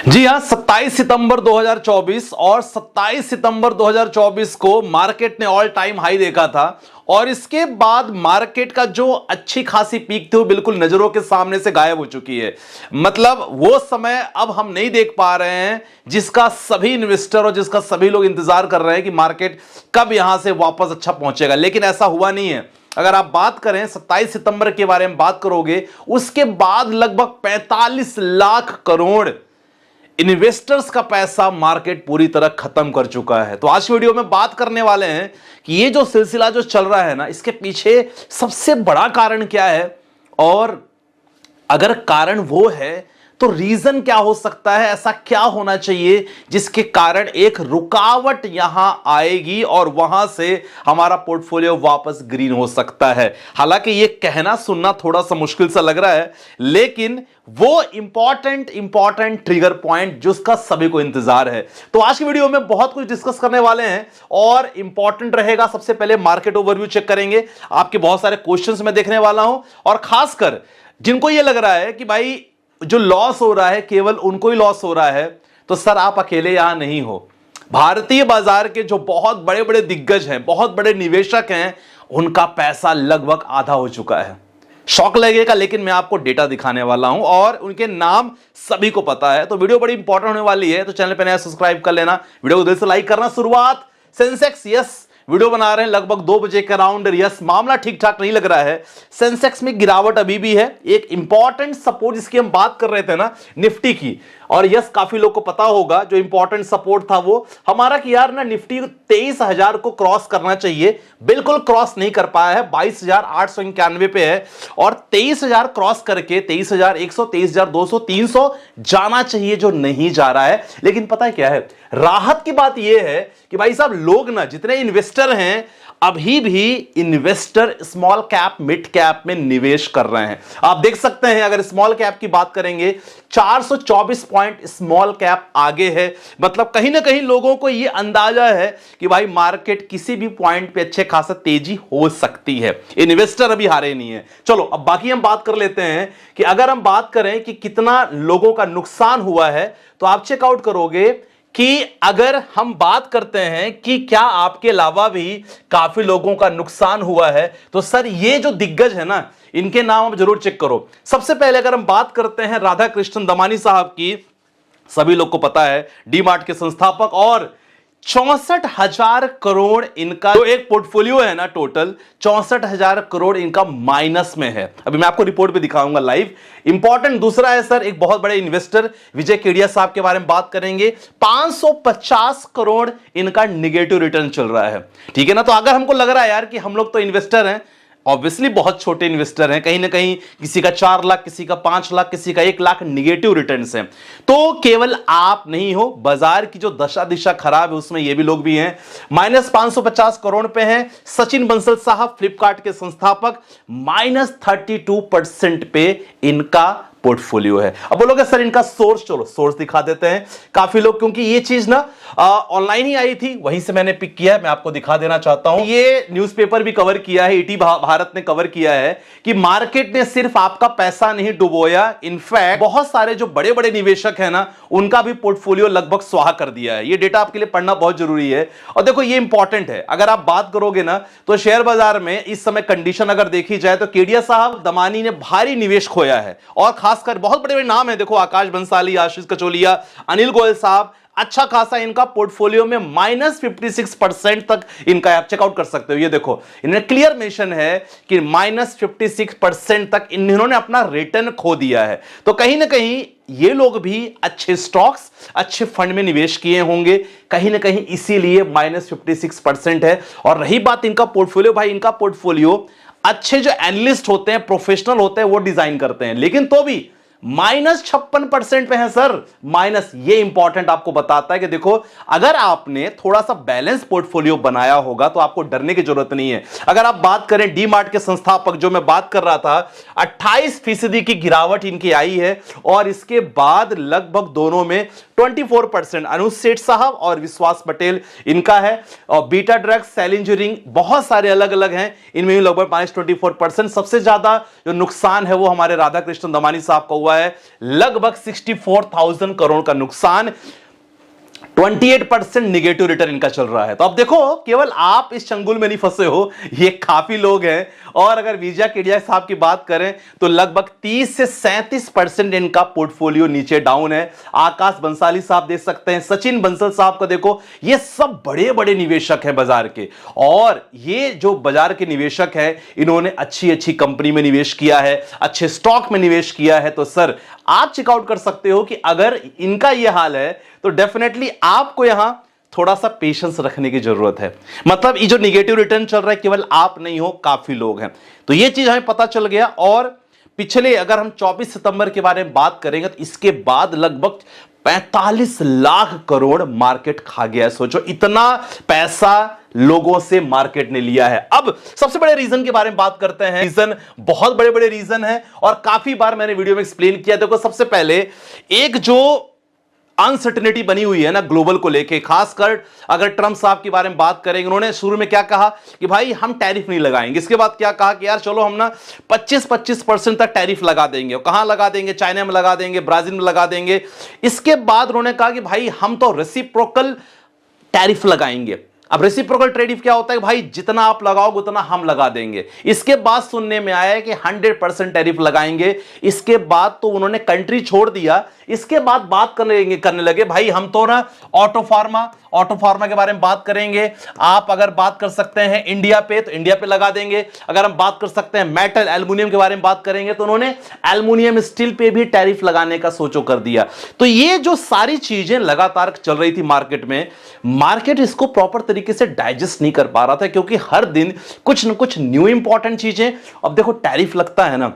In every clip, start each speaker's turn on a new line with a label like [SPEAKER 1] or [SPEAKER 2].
[SPEAKER 1] जी हाँ, 27 सितंबर 2024 और 27 सितंबर 2024 को मार्केट ने ऑल टाइम हाई देखा था और इसके बाद मार्केट का जो अच्छी खासी पीक थी वो बिल्कुल नजरों के सामने से गायब हो चुकी है। मतलब वो समय अब हम नहीं देख पा रहे हैं जिसका सभी इन्वेस्टर और जिसका सभी लोग इंतजार कर रहे हैं कि मार्केट कब यहां से वापस अच्छा पहुंचेगा, लेकिन ऐसा हुआ नहीं है। अगर आप बात करें 27 सितंबर के बारे में बात करोगे, उसके बाद लगभग 45 लाख करोड़ इन्वेस्टर्स का पैसा मार्केट पूरी तरह खत्म कर चुका है। तो आज की वीडियो में बात करने वाले हैं कि ये जो सिलसिला जो चल रहा है ना, इसके पीछे सबसे बड़ा कारण क्या है और अगर कारण वो है तो रीजन क्या हो सकता है, ऐसा क्या होना चाहिए जिसके कारण एक रुकावट यहां आएगी और वहां से हमारा पोर्टफोलियो वापस ग्रीन हो सकता है। हालांकि ये कहना सुनना थोड़ा सा मुश्किल सा लग रहा है, लेकिन वो इंपॉर्टेंट ट्रिगर पॉइंट जिसका सभी को इंतजार है। तो आज की वीडियो में बहुत कुछ डिस्कस करने वाले हैं और इंपॉर्टेंट रहेगा। सबसे पहले मार्केट ओवरव्यू चेक करेंगे, आपके बहुत सारे क्वेश्चंस मैं देखने वाला हूं और खासकर जिनको ये लग रहा है कि भाई जो लॉस हो रहा है केवल उनको ही लॉस हो रहा है, तो सर आप अकेले यहां नहीं हो। भारतीय बाजार के जो बहुत बड़े बड़े दिग्गज हैं, बहुत बड़े निवेशक हैं, उनका पैसा लगभग आधा हो चुका है। शौक लगेगा, लेकिन मैं आपको डेटा दिखाने वाला हूं और उनके नाम सभी को पता है। तो वीडियो बड़ी इंपॉर्टेंट होने वाली है, तो चैनल पे नया सब्सक्राइब कर लेना, वीडियो को दिल से लाइक करना। शुरुआत सेंसेक्स, यस वीडियो बना रहे हैं लगभग 2 बजे के अराउंड, यस मामला ठीक ठाक नहीं लग रहा है। सेंसेक्स में गिरावट अभी भी है। एक इंपॉर्टेंट सपोर्ट जिसकी हम बात कर रहे थे ना, निफ्टी की, और यस काफी लोग को पता होगा जो इंपॉर्टेंट सपोर्ट था वो हमारा कि यार ना निफ्टी 23,000 को क्रॉस करना चाहिए, बिल्कुल क्रॉस नहीं कर पाया है, 22,891 पे है और 23,000 क्रॉस करके 23,100, 23,200, 300 जाना चाहिए, जो नहीं जा रहा है। लेकिन पता है क्या है, राहत की बात यह है कि भाई साहब लोग ना, जितने इन्वेस्टर हैं, अभी भी investor small cap mid cap में निवेश कर रहे हैं। आप देख सकते हैं, अगर स्मॉल कैप की बात करेंगे 424 पॉइंट स्मॉल कैप आगे है। मतलब कहीं ना कहीं लोगों को यह अंदाजा है कि भाई मार्केट किसी भी पॉइंट पे अच्छे खासा तेजी हो सकती है। इन्वेस्टर अभी हारे नहीं है। चलो अब बाकी हम बात कर लेते हैं कि अगर हम बात करें कि कितना लोगों का नुकसान हुआ है, तो आप चेकआउट करोगे कि अगर हम बात करते हैं कि क्या आपके अलावा भी काफी लोगों का नुकसान हुआ है, तो सर ये जो दिग्गज है ना, इनके नाम आप जरूर चेक करो। सबसे पहले अगर हम बात करते हैं राधा कृष्णन दमानी साहब की, सभी लोग को पता है, डीमार्ट के संस्थापक, और 64,000 करोड़ इनका जो एक पोर्टफोलियो है ना, टोटल 64,000 करोड़ इनका माइनस में है। अभी मैं आपको रिपोर्ट पे दिखाऊंगा लाइव। इंपॉर्टेंट दूसरा है सर, एक बहुत बड़े इन्वेस्टर विजय केडिया साहब के बारे में बात करेंगे, 550 करोड़ इनका निगेटिव रिटर्न चल रहा है। ठीक है ना। तो अगर हमको लग रहा है यार कि हम लोग तो इन्वेस्टर हैं, ऑब्वियसली बहुत छोटे इन्वेस्टर हैं, कहीं ना कहीं किसी का 4 लाख, किसी का 5 लाख, किसी का 1 लाख निगेटिव रिटर्न्स हैं, तो केवल आप नहीं हो, बाजार की जो दशा दिशा खराब है उसमें ये भी लोग भी हैं। माइनस 550 करोड़ पे हैं सचिन बंसल साहब, फ्लिपकार्ट के संस्थापक, माइनस 32% पे इनका पोर्टफोलियो है। अब बोलोगे सर इनका सोर्स, चलो सोर्स दिखा देते हैं। काफी लोग, क्योंकि ये चीज ना ऑनलाइन ही आई थी, वहीं से मैंने पिक किया है, मैं आपको दिखा देना चाहता हूं। ये न्यूज़पेपर भी कवर किया है, ईटी भारत ने कवर किया है कि मार्केट ने सिर्फ आपका पैसा नहीं डुबोया, इनफैक्ट बहुत सारे जो बड़े बड़े निवेशक हैं ना, उनका भी पोर्टफोलियो लगभग स्वाहा कर दिया है। ये डेटा आपके लिए पढ़ना बहुत जरूरी है और देखो ये इंपॉर्टेंट है। अगर आप बात करोगे ना, तो शेयर बाजार में इस समय कंडीशन अगर देखी जाए तो केडिया साहब दमानी ने भारी निवेश खोया है और खासकर बहुत बड़े बड़े नाम है, देखो आकाश बंसाली, आशीष कचोलिया, अनिल गोयल साहब, अच्छा खासा इनका पोर्टफोलियो में माइनस 56% तक इनका, आप चेकआउट कर सकते हो। ये देखो इन्हें क्लियर मेंशन है कि माइनस 56% तक इन्होंने अपना रिटर्न खो दिया है। तो कहीं ना कहीं ये लोग भी अच्छे स्टॉक्स, अच्छे फंड में निवेश किए होंगे, कहीं ना कहीं इसीलिए माइनस 56% है। और रही बात इनका पोर्टफोलियो, भाई इनका पोर्टफोलियो अच्छे जो एनालिस्ट होते हैं, प्रोफेशनल होते हैं, वो डिजाइन करते हैं, लेकिन तो भी माइनस 56% पे है सर। माइनस, ये इंपॉर्टेंट आपको बताता है कि देखो अगर आपने थोड़ा सा बैलेंस पोर्टफोलियो बनाया होगा तो आपको डरने की जरूरत नहीं है। अगर आप बात करें डीमार्ट के संस्थापक जो मैं बात कर रहा था, 28% की गिरावट इनकी आई है और इसके बाद लगभग दोनों में 24%, अनुज सेठ साहब और विश्वास पटेल इनका है। और बीटा ड्रग्स, सैलिंजरिंग, बहुत सारे अलग अलग हैं, इनमें लगभग -24%। सबसे ज्यादा जो नुकसान है वो हमारे राधा कृष्णन दमानी साहब का हुआ हुआ है लगभग 64,000 करोड़ का नुकसान, 28% निगेटिव रिटर्न इनका चल रहा है। तो अब देखो, केवल आप इस चंगुल में नहीं फंसे हो, ये काफी लोग हैं। और अगर विजय केडिया साहब की बात करें तो लगभग 30 से 37% इनका पोर्टफोलियो नीचे डाउन है। आकाश बंसाली साहब देख सकते हैं, सचिन बंसल साहब को देखो, ये सब बड़े बड़े निवेशक हैं बाजार के। और ये जो बाजार के निवेशक हैं, इन्होंने अच्छी अच्छी कंपनी में निवेश किया है, अच्छे स्टॉक में निवेश किया है। तो सर, आप चेकआउट कर सकते हो कि अगर इनका यह हाल है तो डेफिनेटली आपको यहां थोड़ा सा पेशेंस रखने की जरूरत है। मतलब ये जो निगेटिव रिटर्न चल रहा है, केवल आप नहीं हो, काफी लोग हैं। तो ये चीज हमें पता चल गया। और पिछले अगर हम 24 सितंबर के बारे में बात करेंगे तो इसके बाद लगभग 45 लाख करोड़ मार्केट खा गया है। सोचो, इतना पैसा लोगों से मार्केट ने लिया है। अब सबसे बड़े रीजन के बारे में बात करते हैं। रीजन बहुत बड़े बड़े रीजन है और काफी बार मैंने वीडियो में एक्सप्लेन किया। देखो, सबसे पहले एक जो अनसर्टेनिटी बनी हुई है ना ग्लोबल को लेके, खासकर अगर ट्रंप साहब के बारे में बात करेंगे, उन्होंने शुरू में क्या कहा कि भाई हम टैरिफ नहीं लगाएंगे। इसके बाद क्या कहा कि यार चलो हम ना 25% तक टैरिफ लगा देंगे। कहां लगा देंगे? चाइना में लगा देंगे, ब्राजील में लगा देंगे। इसके बाद उन्होंने कहा कि भाई हम तो रेसिप्रोकल टैरिफ लगाएंगे। अब रेसिप्रोकल टैरिफ क्या होता है? भाई जितना आप लगाओगे उतना हम लगा देंगे। इसके बाद सुनने में आया है कि 100% टैरिफ लगाएंगे। इसके बाद तो उन्होंने कंट्री छोड़ दिया। इसके बाद बात करने लगे भाई हम तो ना ऑटो फार्मा के बारे में बात करेंगे। आप अगर बात कर सकते हैं इंडिया पे तो इंडिया पे लगा देंगे। अगर हम बात कर सकते हैं मेटल एल्युमिनियम के बारे में बात करेंगे तो उन्होंने एल्युमिनियम स्टील पे भी टैरिफ लगाने का सोचो कर दिया। तो ये जो सारी चीजें लगातार चल रही थी मार्केट में, मार्केट इसको प्रॉपर तरीके से डाइजेस्ट नहीं कर पा रहा था, क्योंकि हर दिन कुछ न कुछ न्यू इंपॉर्टेंट चीजें। अब देखो, टैरिफ लगता है ना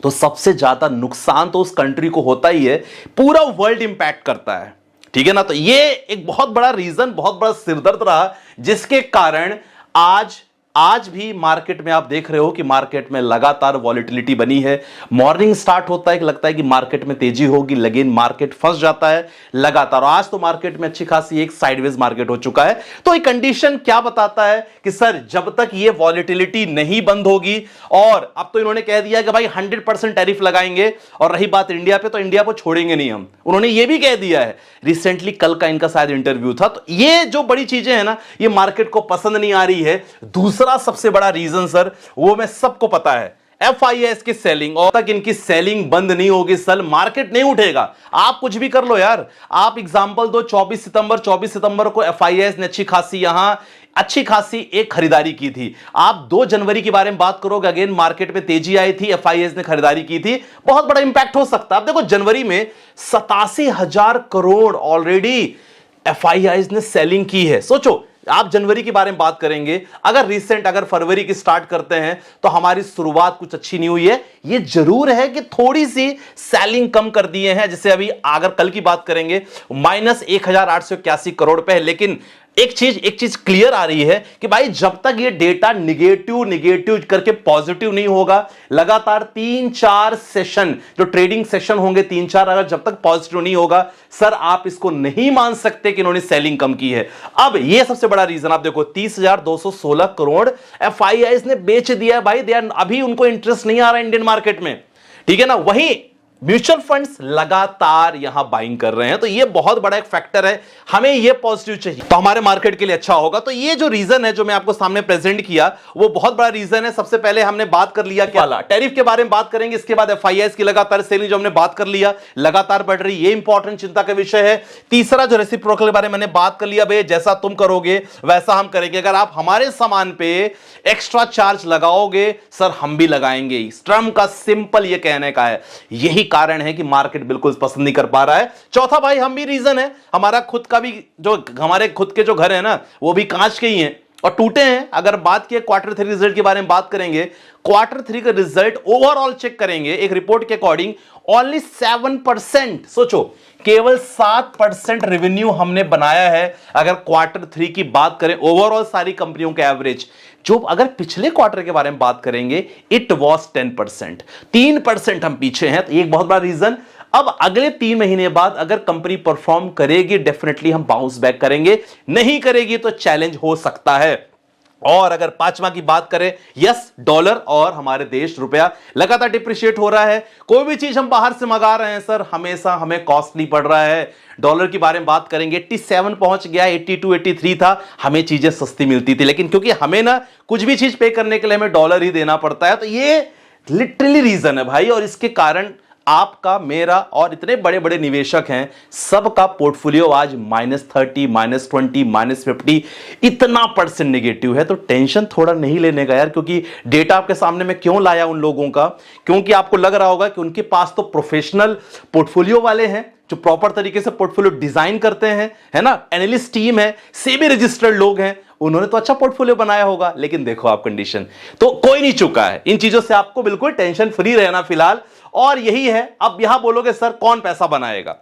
[SPEAKER 1] तो सबसे ज्यादा नुकसान तो उस कंट्री को होता ही है, पूरा वर्ल्ड इंपैक्ट करता है, ठीक है ना। तो ये एक बहुत बड़ा रीजन, बहुत बड़ा सिरदर्द रहा, जिसके कारण आज भी मार्केट में आप देख रहे हो कि मार्केट में लगातार वॉलेटिलिटी बनी है। मॉर्निंग स्टार्ट होता है कि लगता है कि मार्केट में तेजी होगी, लेकिन मार्केट फंस जाता है लगातार। आज तो मार्केट में अच्छी खासी एक साइडवेज मार्केट हो चुका है। तो ये कंडीशन क्या बताता है कि सर, जब तक ये वॉलेटिलिटी नहीं बंद होगी, और अब तो इन्होंने कह दिया कि भाई 100% टैरिफ लगाएंगे। और रही बात इंडिया पे, तो इंडिया को छोड़ेंगे नहीं हम, उन्होंने ये भी कह दिया है। रिसेंटली कल का इनका शायद इंटरव्यू था। तो ये जो बड़ी चीजें हैं ना, ये मार्केट को पसंद नहीं आ रही है। दूसरा सबसे बड़ा रीजन सर, वो मैं सबको पता है, FIS की सेलिंग। और तक इनकी सेलिंग बंद नहीं होगी सर, मार्केट नहीं उठेगा। आप कुछ भी कर लो यार। आप एग्जांपल दो, 24 सितंबर को FIS ने अच्छी खासी एक खरीदारी की थी। आप 2 जनवरी के बारे में बात करोगे, अगेन मार्केट में तेजी आई थी, FIS ने खरीदारी की थी, बहुत बड़ा इंपैक्ट हो सकता है। आप देखो, जनवरी में 87,000 करोड़ ऑलरेडी FIS ने सेलिंग की है। सोचो, आप जनवरी के बारे में बात करेंगे, अगर फरवरी की स्टार्ट करते हैं तो हमारी शुरुआत कुछ अच्छी नहीं हुई है। ये जरूर है कि थोड़ी सी सेलिंग कम कर दिए हैं, जैसे अभी अगर कल की बात करेंगे -1,881 करोड़ पे है। लेकिन एक चीज क्लियर आ रही है कि भाई जब तक ये डेटा निगेटिव करके पॉजिटिव नहीं होगा, लगातार 3-4 सेशन जो ट्रेडिंग सेशन होंगे 3-4, अगर जब तक पॉजिटिव नहीं होगा सर, आप इसको नहीं मान सकते कि इन्होंने सेलिंग कम की है। अब ये सबसे बड़ा रीजन आप देखो, 30,216 करोड़ FIS ने बेच दिया है भाई। अभी उनको इंटरेस्ट नहीं आ रहा इंडियन मार्केट में, ठीक है ना। वहीं म्यूचुअल फंड्स लगातार यहां बाइंग कर रहे हैं। तो ये बहुत बड़ा एक फैक्टर है, हमें ये पॉजिटिव चाहिए तो हमारे मार्केट के लिए अच्छा होगा। तो ये जो रीजन है जो मैं आपको सामने प्रेजेंट किया, वो बहुत बड़ा रीजन है। सबसे पहले हमने बात कर लिया क्या, टैरिफ के बारे में बात करेंगे। इसके बाद FIS की लगातार सेलिंग जो हमने बात कर लिया, लगातार बढ़ रही, ये इंपॉर्टेंट चिंता का विषय है। तीसरा जो रेसिप्रोकल के बारे में मैंने बात कर लिया, भाई जैसा तुम करोगे वैसा हम करेंगे। अगर आप हमारे सामान पे एक्स्ट्रा चार्ज लगाओगे सर, हम भी लगाएंगे। ट्रम्प का सिंपल ये कहने का है, यही कारण है कि मार्केट बिल्कुल पसंद नहीं कर पा रहा है। चौथा भाई हम भी रीजन है, हमारे खुद के जो घर है ना, वो भी कांच के ही हैं और टूटे हैं। अगर बात की Q3 रिजल्ट के बारे में बात करेंगे, Q3 का रिजल्ट ओवरऑल चेक करेंगे एक रिपोर्ट के अकॉर्डिंग, ओनली 7%, सोचो केवल 7% रेवेन्यू हमने बनाया है। अगर Q3 की बात करें ओवरऑल सारी कंपनियों के एवरेज, जो अगर पिछले क्वार्टर के बारे में बात करेंगे इट वॉज 10%, 3% हम पीछे हैं। तो एक बहुत बड़ा रीजन। अब अगले 3 महीने बाद अगर कंपनी परफॉर्म करेगी, डेफिनेटली हम बाउंस बैक करेंगे, नहीं करेगी तो चैलेंज हो सकता है। और अगर पांचवा की बात करें, यस, डॉलर और हमारे देश रुपया लगातार डिप्रिशिएट हो रहा है। कोई भी चीज हम बाहर से मंगा रहे हैं सर, हमेशा हमें कॉस्टली पड़ रहा है। डॉलर के बारे में बात करेंगे, 87 पहुंच गया, 82 83 था, हमें चीजें सस्ती मिलती थी, लेकिन क्योंकि हमें ना कुछ भी चीज पे करने के लिए हमें डॉलर ही देना पड़ता है, तो ये लिटरली रीजन है भाई। और इसके कारण आपका, मेरा और इतने बड़े बड़े निवेशक हैं, सबका पोर्टफोलियो आज -30, -20, -50 इतना % नेगेटिव है। तो टेंशन थोड़ा नहीं लेने का यार, क्योंकि डेटा आपके सामने में क्यों लाया उन लोगों का, क्योंकि आपको लग रहा होगा कि उनके पास तो प्रोफेशनल पोर्टफोलियो वाले हैं जो प्रॉपर तरीके से पोर्टफोलियो डिजाइन करते हैं, है ना, एनालिस्ट टीम है, सेबी रजिस्टर्ड लोग हैं, उन्होंने तो अच्छा पोर्टफोलियो बनाया होगा। लेकिन देखो आप कंडीशन तो कोई नहीं चुका है। इन चीजों से आपको बिल्कुल टेंशन फ्री रहना फिलहाल। और यही है, अब यहां बोलोगे सर कौन पैसा बनाएगा,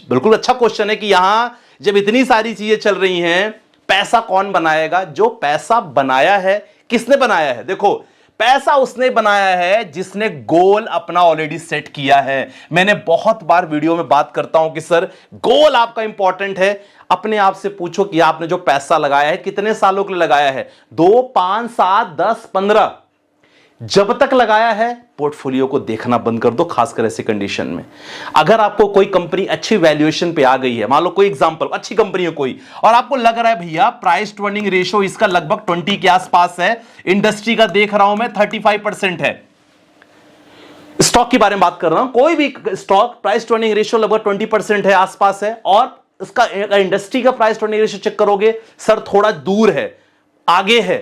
[SPEAKER 1] बिल्कुल अच्छा क्वेश्चन है कि यहां जब इतनी सारी चीजें चल रही हैं, पैसा कौन बनाएगा? जो पैसा बनाया है, किसने बनाया है? देखो, पैसा उसने बनाया है जिसने गोल अपना ऑलरेडी सेट किया है। मैंने बहुत बार वीडियो में बात करता हूं कि सर गोल आपका इंपॉर्टेंट है। अपने आप से पूछो कि आपने जो पैसा लगाया है कितने सालों के लिए लगाया है, 2, 5, 7, 10, 15, जब तक लगाया है पोर्टफोलियो को देखना बंद कर दो, खासकर ऐसी कंडीशन में। अगर आपको कोई कंपनी अच्छी वैल्यूएशन पे आ गई है, मान लो कोई एग्जांपल, अच्छी कंपनी है कोई, और आपको लग रहा है भैया प्राइस टू अर्निंग रेशियो इसका लगभग 20 के आसपास है, इंडस्ट्री का देख रहा हूं मैं 35% है, स्टॉक की बारे में बात कर रहा हूं, कोई भी stock price to earning ratio लगभग 20% है, आसपास है, और उसका इंडस्ट्री का price to earning ratio check करोगे सर थोड़ा दूर है, आगे है,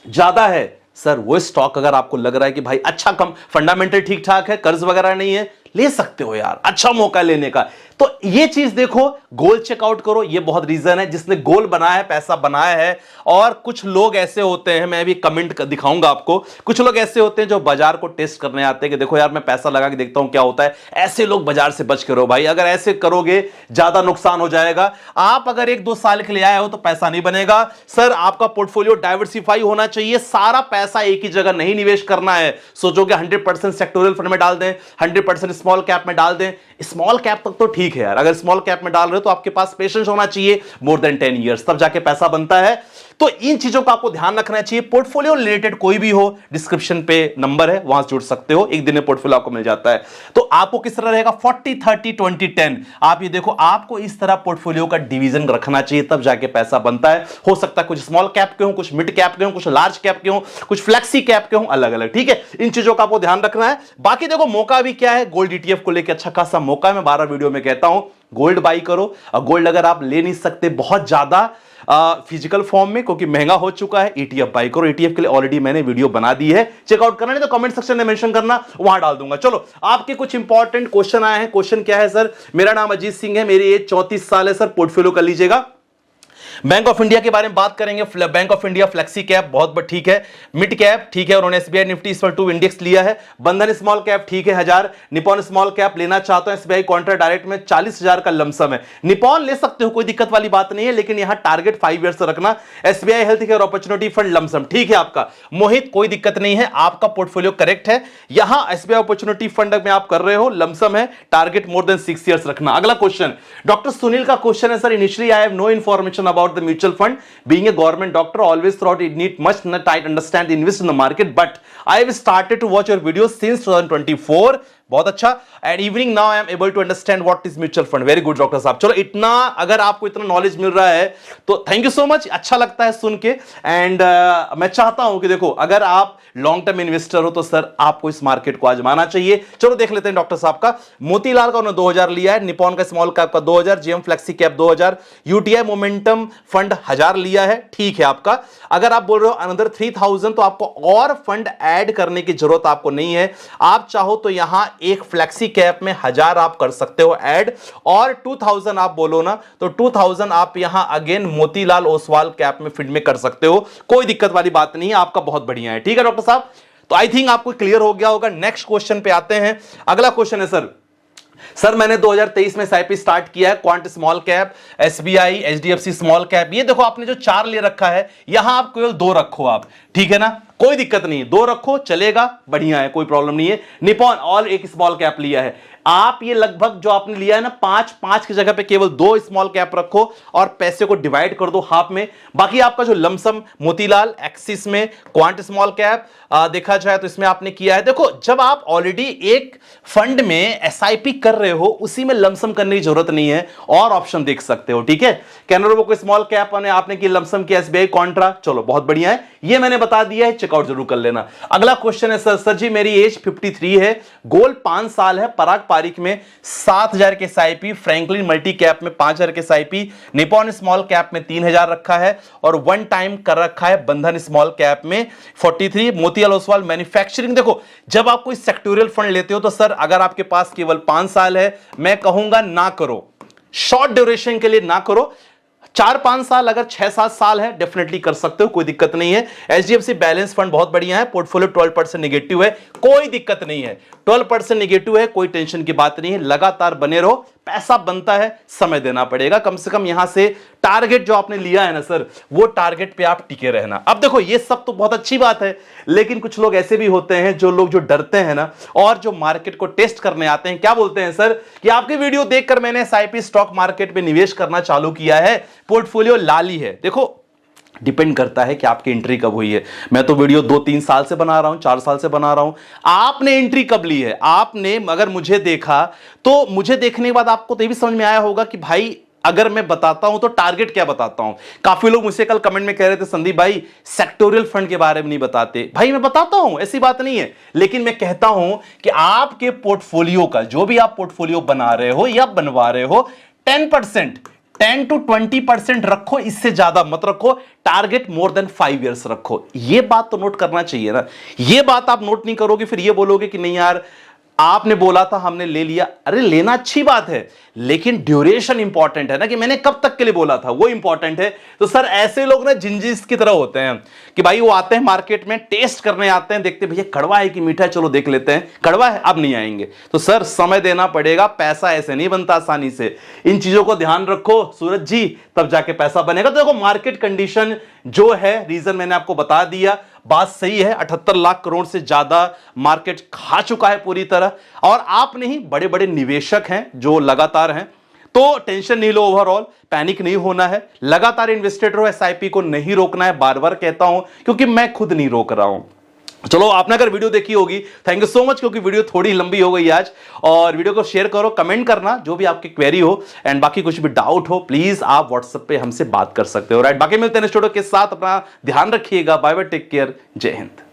[SPEAKER 1] ज्यादा है, सर वो स्टॉक अगर आपको लग रहा है कि भाई अच्छा कम फंडामेंटल ठीक ठाक है, कर्ज वगैरह नहीं है, ले सकते हो यार, अच्छा मौका लेने का। तो ये चीज देखो, गोल चेकआउट करो, ये बहुत रीजन है जिसने गोल बनाया है, पैसा बनाया है। और कुछ लोग ऐसे होते हैं, मैं भी कमेंट दिखाऊंगा आपको, कुछ लोग ऐसे होते हैं जो बाजार को टेस्ट करने आते हैं कि देखो यार मैं पैसा लगा के देखता हूं क्या होता है। ऐसे लोग बाजार से बच करो भाई, अगर ऐसे करोगे ज्यादा नुकसान हो जाएगा। आप अगर 1-2 साल के लिए आए हो तो पैसा नहीं बनेगा। सर आपका पोर्टफोलियो डाइवर्सिफाई होना चाहिए, सारा पैसा एक ही जगह नहीं निवेश करना है। सोचोगे 100% सेक्टोरियल फंड में डाल दें, 100% स्मॉल कैप में डाल दें, स्मॉल कैप तक तो ठीक है यार, अगर स्मॉल कैप में डाल रहे हो तो आपके पास पेशेंस होना चाहिए, मोर देन 10 इयर्स, तब जाके पैसा बनता है। तो इन चीजों का आपको ध्यान रखना चाहिए। पोर्टफोलियो रिलेटेड कोई भी हो, डिस्क्रिप्शन पे नंबर है, वहां से जुड़ सकते हो, एक दिन में पोर्टफोलियो आपको मिल जाता है। तो आपको किस तरह रहेगा, 40 30 20 10। आप ये देखो, आपको इस तरह पोर्टफोलियो का डिवीजन रखना चाहिए, तब जाके पैसा बनता है। हो सकता है कुछ स्मॉल कैप के हो, कुछ मिड कैप के हो, कुछ लार्ज कैप के हो, कुछ फ्लेक्सी कैप के हो, अलग अलग, ठीक है। इन चीजों का आपको ध्यान रखना है। बाकी देखो मौका भी क्या है, गोल्ड ETF को लेकर अच्छा खासा मौका है। मैं 12 वीडियो में कहता हूं गोल्ड बाई करो। गोल्ड अगर आप ले नहीं सकते बहुत ज्यादा फिजिकल फॉर्म में, क्योंकि महंगा हो चुका है, ETF बाई करो। ETF के लिए ऑलरेडी मैंने वीडियो बना दी है, चेकआउट करना, नहीं तो कमेंट सेक्शन में मेंशन करना, वहां डाल दूंगा। चलो, आपके कुछ इंपॉर्टेंट क्वेश्चन आए हैं। क्वेश्चन क्या है सर, मेरा नाम अजीत सिंह है, मेरी एज 34 साल है सर, पोर्टफोलियो कर लीजिएगा। बैंक ऑफ इंडिया के बारे में बात करेंगे। Bank of India flexi cap बहुत ठीक है, मिड कैप ठीक है, उन्होंने SBI निफ्टी SPR2 इंडेक्स लिया है। बंधन स्मॉल कैप ठीक है 1000। निपॉन स्मॉल कैप लेना चाहते हो SBI कॉन्ट्रा डायरेक्ट में 40,000 का लमसम है। निपॉन ले सकते हो, कोई दिक्कत वाली बात नहीं है, लेकिन यहां टारगेट 5 ईयर्स रखना। SBI health care opportunity fund lump sum ठीक है आपका। मोहित कोई दिक्कत नहीं है, आपका पोर्टफोलियो करेक्ट है। यहां SBI अपॉर्चुनिटी फंड में आप कर रहे हो, लमसम है, टारगेट मोर देन 6 ईयर्स रखना। अगला क्वेश्चन डॉक्टर सुनील का क्वेश्चन है sir, initially I have no information about the mutual fund. Being a government doctor, always thought it need much tight understand invest in the market, but I have started to watch your videos since 2024. बहुत अच्छा। And evening now I am able to understand what is mutual fund. Very good doctor साहब। चलो, इतना अगर आपको इतना knowledge मिल रहा है तो थैंक यू सो मच, अच्छा लगता है सुन के। एंड मैं चाहता हूं कि देखो, अगर आप लॉन्ग टर्म इन्वेस्टर हो तो सर आपको इस मार्केट को आजमाना चाहिए। चलो देख लेते हैं डॉक्टर साहब का। मोतीलाल का उन्होंने 2000 लिया है, निपॉन का स्मॉल कैप का 2000, GM flexi cap 2000, UTI momentum fund 1000 लिया है, ठीक है आपका। अगर आप बोल रहे हो अनदर 3000 तो आपको और फंड ऐड करने की जरूरत आपको नहीं है। आप चाहो तो यहां एक फ्लेक्सी कैप में 1000 आप कर सकते हो ऐड, और 2000 आप बोलो ना तो 2000 आप यहां अगेन मोतीलाल ओसवाल कैप में फीड में कर सकते हो, कोई दिक्कत वाली बात नहीं है, आपका बहुत बढ़िया है, ठीक है डॉक्टर साहब। तो आई थिंक आपको क्लियर हो गया होगा। नेक्स्ट क्वेश्चन पे आते हैं। अगला क्वेश्चन है सर मैंने 2023 में SIP स्टार्ट किया है, quant small cap, SBI, HDFC small cap. ये देखो आपने जो 4 ले रखा है, यहां आप केवल 2 रखो आप, ठीक है ना, कोई दिक्कत नहीं है, 2 रखो चलेगा, बढ़िया है, कोई प्रॉब्लम नहीं है। निपॉन ऑल एक स्मॉल कैप लिया है। आप ये लगभग जो आपने लिया है ना 5 की जगह पे केवल 2 स्मॉल कैप रखो और पैसे को डिवाइड कर दो हाफ में। बाकी आपका जो लमसम मोतीलाल एक्सिस में क्वांट स्मॉल कैप देखा जाए तो इसमें आपने किया है। देखो जब आप ऑलरेडी एक फंड में एसआईपी कर रहे हो उसी में लमसम करने की जरूरत नहीं है, और ऑप्शन देख सकते हो। ठीक है, कैनरा रोबो को स्मॉल कैप आपने की लमसम की एसबीआई कॉन्ट्रा, चलो बहुत बढ़िया है, ये मैंने बता दिया है, चेकआउट जरूर कर लेना। अगला क्वेश्चन है सर जी मेरी एज 53 है, गोल 5 साल है, पराग पारिक में 7000 के एसआईपी, फ्रैंकलिन मल्टी कैप में 5000 के एसआईपी, निपॉन स्मॉल कैप में 3000 रखा है और वन टाइम कर रखा है बंधन स्मॉल कैप में 43, मोतीलाल ओसवाल मैन्युफैक्चरिंग। देखो जब आप कोई सेक्टोरियल फंड लेते हो तो सर अगर आपके पास केवल 5 साल है, मैं कहूंगा ना करो, शॉर्ट ड्यूरेशन के लिए ना करो। 4-5 साल, अगर 6-7 साल है डेफिनेटली कर सकते हो, कोई दिक्कत नहीं है। एचडीएफसी बैलेंस फंड बहुत बढ़िया है, पोर्टफोलियो 12% नेगेटिव है, कोई दिक्कत नहीं है, 12% नेगेटिव है, कोई टेंशन की बात नहीं है, लगातार बने रहो, पैसा बनता है, समय देना पड़ेगा, कम से कम यहां से टारगेट जो आपने लिया है ना सर, वो टारगेट पे आप टिके रहना। अब देखो ये सब तो बहुत अच्छी बात है, लेकिन कुछ लोग ऐसे भी होते हैं जो डरते हैं ना, और जो मार्केट को टेस्ट करने आते हैं, क्या बोलते हैं सर कि आपकी वीडियो देखकर मैंने एसआईपी स्टॉक मार्केट में निवेश करना चालू किया है, पोर्टफोलियो लाली है। देखो डिपेंड करता है कि आपकी एंट्री कब हुई है। मैं तो वीडियो 2-3 साल से बना रहा हूं, 4 साल से बना रहा हूं, आपने एंट्री कब ली है? आपने अगर मुझे देखा तो मुझे देखने के बाद आपको तो ये भी समझ में आया होगा कि भाई अगर मैं बताता हूं तो टारगेट क्या बताता हूं। काफी लोग मुझसे कल कमेंट में कह रहे थे संदीप भाई सेक्टोरियल फंड के बारे में नहीं बताते। भाई मैं बताता हूं, ऐसी बात नहीं है, लेकिन मैं कहता हूं कि आपके पोर्टफोलियो का जो भी आप पोर्टफोलियो बना रहे हो या बनवा रहे हो 10 to 20% रखो, इससे ज्यादा मत रखो, टारगेट मोर देन 5 इयर्स रखो। ये बात तो नोट करना चाहिए ना, ये बात आप नोट नहीं करोगे फिर ये बोलोगे कि नहीं यार आपने बोला था हमने ले लिया। अरे लेना अच्छी बात है, लेकिन ड्यूरेशन इंपॉर्टेंट है ना, कि मैंने कब तक के लिए बोला था वो इंपॉर्टेंट है। तो सर ऐसे लोग ना जिंजीस की तरह होते हैं कि भाई वो आते हैं मार्केट में, टेस्ट करने आते हैं, देखते भैया कड़वा है कि मीठा है, चलो देख लेते हैं, कड़वा है अब नहीं आएंगे। तो सर समय देना पड़ेगा, पैसा ऐसे नहीं बनता आसानी से, इन चीजों को ध्यान रखो सूरज जी, तब जाके पैसा बनेगा। तो देखो मार्केट कंडीशन जो है, रीजन मैंने आपको बता दिया, बात सही है, 78 लाख करोड़ से ज्यादा मार्केट खा चुका है पूरी तरह, और आप नहीं बड़े बड़े निवेशक हैं जो लगातार हैं, तो टेंशन नहीं लो, ओवरऑल पैनिक नहीं होना है, लगातार इन्वेस्टेड रहो, एसआईपी को नहीं रोकना है, बार बार कहता हूं क्योंकि मैं खुद नहीं रोक रहा हूं। चलो आपने अगर वीडियो देखी होगी थैंक यू सो मच, क्योंकि वीडियो थोड़ी लंबी हो गई आज, और वीडियो को शेयर करो, कमेंट करना जो भी आपकी क्वेरी हो, एंड बाकी कुछ भी डाउट हो प्लीज आप व्हाट्सएप पे हमसे बात कर सकते हो। राइट, बाकी मिलते हैं नेक्स्ट वीडियो के साथ, अपना ध्यान रखिएगा, बाय बाय, टेक केयर, जय हिंद।